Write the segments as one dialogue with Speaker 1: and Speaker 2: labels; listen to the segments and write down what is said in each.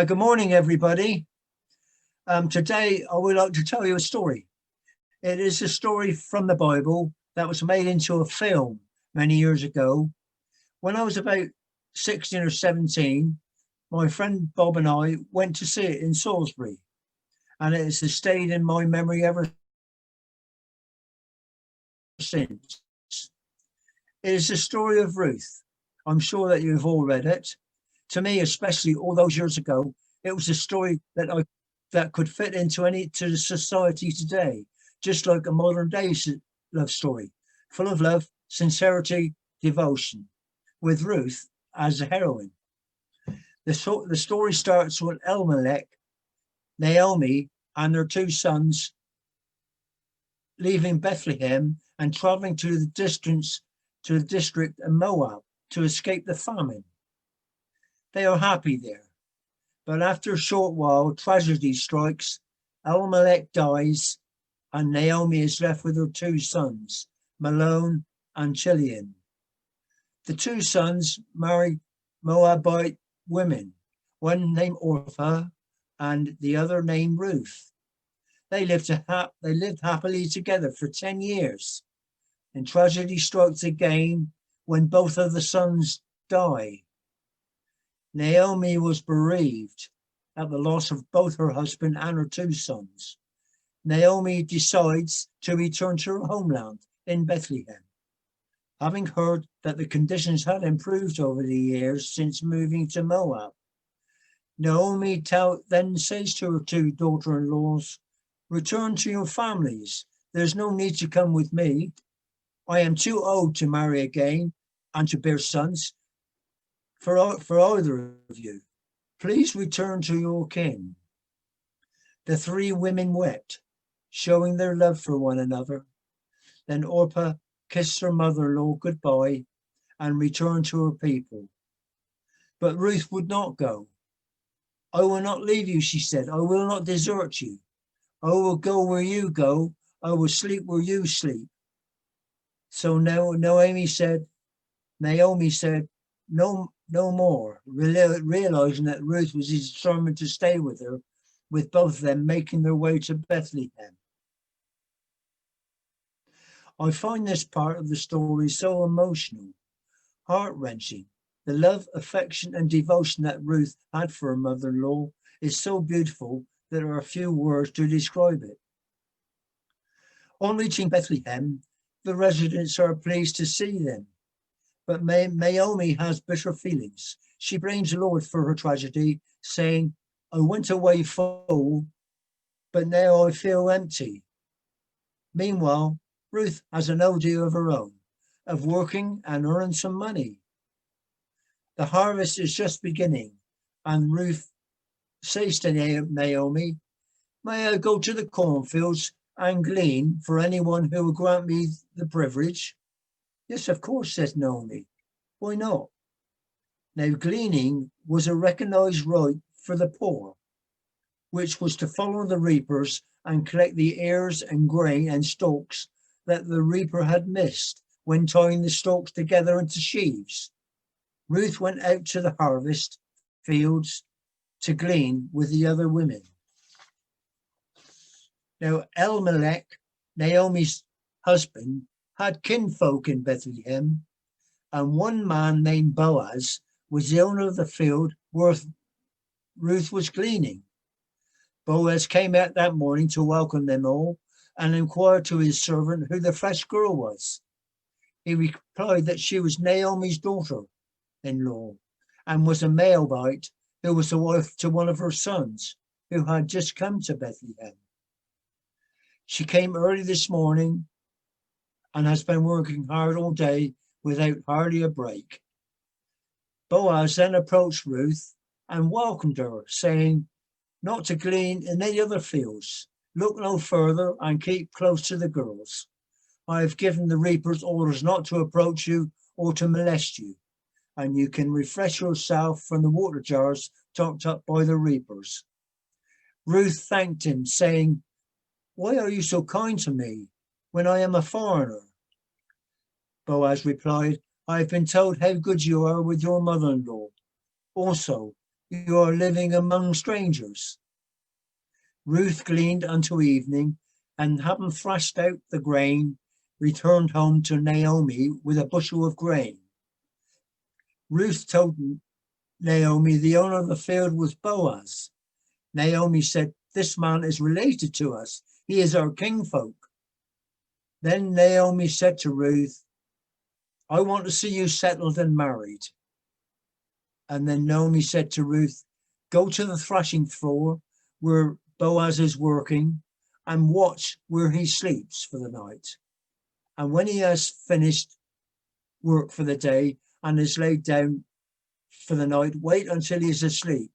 Speaker 1: Good morning, everybody. Today, I would like to tell you a story. It is a story from the Bible that was made into a film many years ago. When I was about 16 or 17, my friend Bob and I went to see it in Salisbury, and it has stayed in my memory ever since. It is the story of Ruth. I'm sure that you've all read it. To me, especially all those years ago, it was a story that could fit into any to the society today, just like a modern day love story, full of love, sincerity, devotion, with Ruth as the heroine. The story starts with Elimelech, Naomi, and their two sons leaving Bethlehem and traveling to the district of Moab to escape the famine. They are happy there. But after a short while, tragedy strikes, Elimelech dies, and Naomi is left with her two sons, Malone and Chilion. The two sons marry Moabite women, one named Orpah and the other named Ruth. They lived happily together for 10 years. And tragedy strikes again when both of the sons die. Naomi was bereaved at the loss of both her husband and her two sons. Naomi decides to return to her homeland in Bethlehem, having heard that the conditions had improved over the years since moving to Moab. Naomi then says to her two daughter-in-laws, "Return to your families. There's no need to come with me. I am too old to marry again and to bear sons for either of you. Please return to your kin." The three women wept, showing their love for one another. Then Orpah kissed her mother-in-law goodbye and returned to her people. But Ruth would not go. "I will not leave you," she said. "I will not desert you. I will go where you go. I will sleep where you sleep." So Naomi said, no more, realizing that Ruth was determined to stay with her, with both of them making their way to Bethlehem. I find this part of the story so emotional, heart-wrenching. The love, affection, and devotion that Ruth had for her mother-in-law is so beautiful that there are few words to describe it. On reaching Bethlehem, the residents are pleased to see them. But Naomi has bitter feelings. She blames the Lord for her tragedy, saying, "I went away full, but now I feel empty." Meanwhile, Ruth has an idea of her own, of working and earning some money. The harvest is just beginning, and Ruth says to Naomi, "May I go to the cornfields and glean for anyone who will grant me the privilege?" "Yes, of course," says Naomi. "Why not?" Now, gleaning was a recognized right for the poor, which was to follow the reapers and collect the ears and grain and stalks that the reaper had missed when tying the stalks together into sheaves. Ruth went out to the harvest fields to glean with the other women. Now, Elimelech, Naomi's husband, had kinfolk in Bethlehem, and one man named Boaz was the owner of the field where Ruth was gleaning. Boaz came out that morning to welcome them all and inquired to his servant who the fresh girl was. He replied that she was Naomi's daughter-in-law and was a Moabite who was the wife to one of her sons who had just come to Bethlehem. She came early this morning and has been working hard all day without hardly a break. Boaz then approached Ruth and welcomed her, saying, "Not to glean in any other fields. Look no further and keep close to the girls. I have given the reapers orders not to approach you or to molest you, and you can refresh yourself from the water jars topped up by the reapers." Ruth thanked him, saying, "Why are you so kind to me when I am a foreigner?" Boaz replied, "I have been told how good you are with your mother-in-law. Also, You are living among strangers. Ruth gleaned until evening, and having thrashed out the grain, returned home to Naomi with a bushel of grain. Ruth told Naomi the owner of the field was Boaz. Naomi said, "This man is related to us. He is our kinfolk." Then Naomi said to Ruth, "I want to see you settled and married." And then Naomi said to Ruth, "Go to the threshing floor where Boaz is working and watch where he sleeps for the night. And when he has finished work for the day and is laid down for the night, wait until he is asleep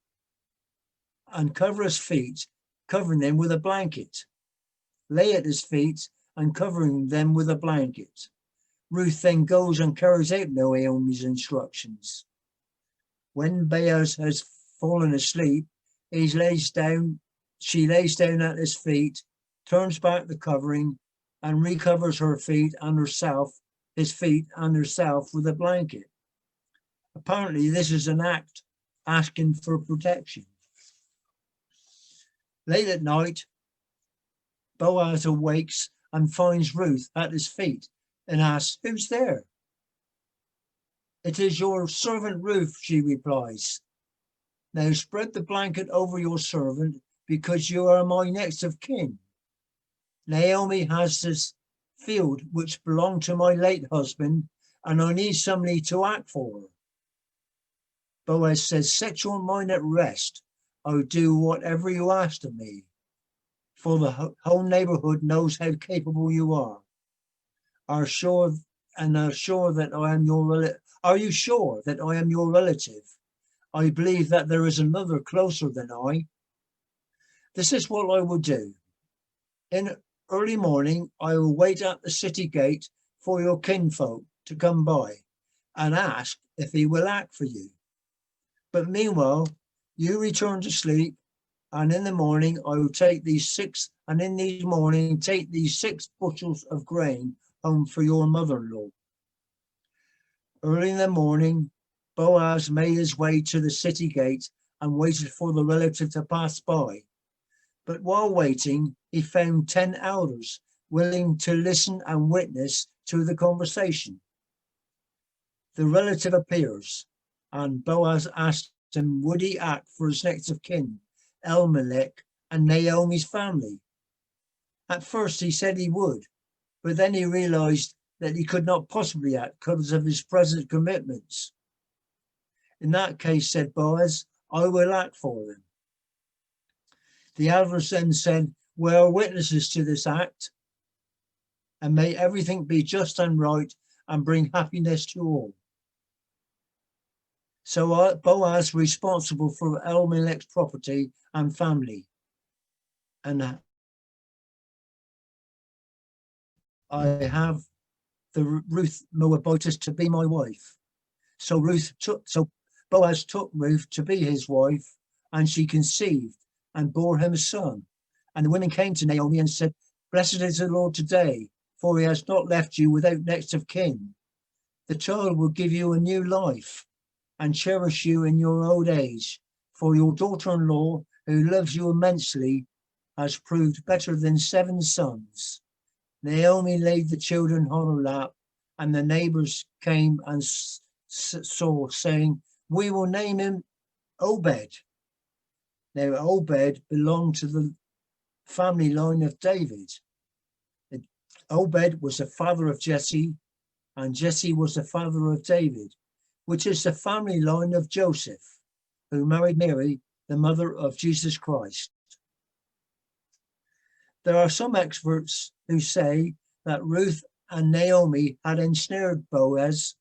Speaker 1: and cover his feet, covering them with a blanket. Lay at his feet and covering them with a blanket." Ruth then goes and carries out Naomi's instructions. When Boaz has fallen asleep, she lays down at his feet, turns back the covering, and recovers his feet and herself with a blanket. Apparently, this is an act asking for protection. Late at night, Boaz awakes and finds Ruth at his feet and asks, "Who's there?" "It is your servant Ruth," she replies. "Now spread the blanket over your servant, because you are my next of kin. Naomi has this field which belonged to my late husband, and I need somebody to act for her." Boaz says, "Set your mind at rest. I'll do whatever you ask of me, for the whole neighborhood knows how capable you are. Are you sure that I am your relative? I believe that there is another closer than I. This is what I will do. In early morning, I will wait at the city gate for your kinfolk to come by and ask if he will act for you. But meanwhile, you return to sleep, and in the morning I will take these 6 bushels of grain home for your mother-in-law." Early in the morning, Boaz made his way to the city gate and waited for the relative to pass by. But while waiting, he found 10 elders willing to listen and witness to the conversation. The relative appears, and Boaz asked him would he act for his next of kin, Elimelech, and Naomi's family. At first he said he would, but then he realized that he could not possibly act because of his present commitments. "In that case," said Boaz, "I will act for them." The elders then said, "We are witnesses to this act, and may everything be just and right and bring happiness to all." So Boaz responsible for Elimelech's property and family, and "I have the Ruth Moabitess to be my wife." So Boaz took Ruth to be his wife, and she conceived and bore him a son. And the women came to Naomi and said, "Blessed is the Lord today, for he has not left you without next of kin. The child will give you a new life and cherish you in your old age, for your daughter-in-law, who loves you immensely, has proved better than 7 sons." Naomi laid the children on her lap, and the neighbors came and saw, saying, "We will name him Obed." Now Obed belonged to the family line of David. Obed was the father of Jesse, and Jesse was the father of David, which is the family line of Joseph, who married Mary, the mother of Jesus Christ. There are some experts who say that Ruth and Naomi had ensnared Boaz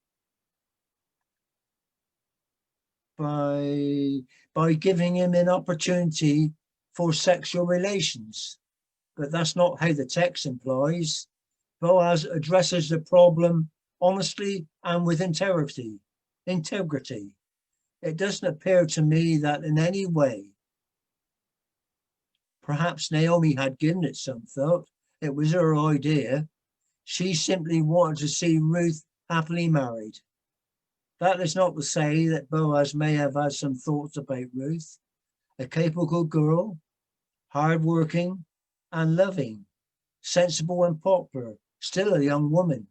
Speaker 1: by giving him an opportunity for sexual relations, but that's not how the text implies. Boaz addresses the problem honestly and with integrity. It doesn't appear to me that in any way, perhaps Naomi had given it some thought. It was her idea. She simply wanted to see Ruth happily married. That is not to say that Boaz may have had some thoughts about Ruth, a capable girl, hardworking and loving, sensible and popular, still a young woman.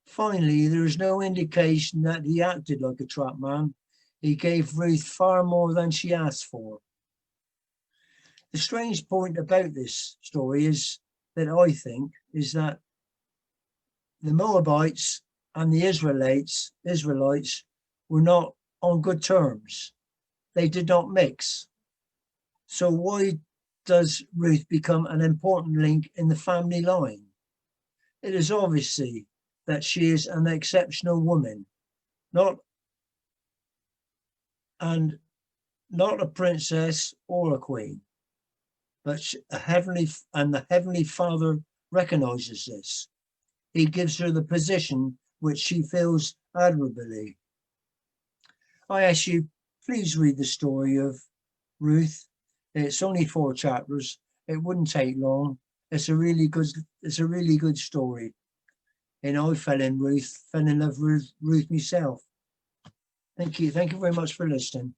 Speaker 1: Finally, there is no indication that he acted like a trap man. He gave Ruth far more than she asked for. The strange point about this story is that I think is that the Moabites and the Israelites were not on good terms. They did not mix. So why does Ruth become an important link in the family line? It is obviously that she is an exceptional woman, not a princess or a queen, but the heavenly Father recognizes this. He gives her the position which she fills admirably. I ask you, please read the story of Ruth. It's only 4 chapters. It wouldn't take long. It's a really good story. And I fell in love with Ruth myself. Thank you. Thank you very much for listening.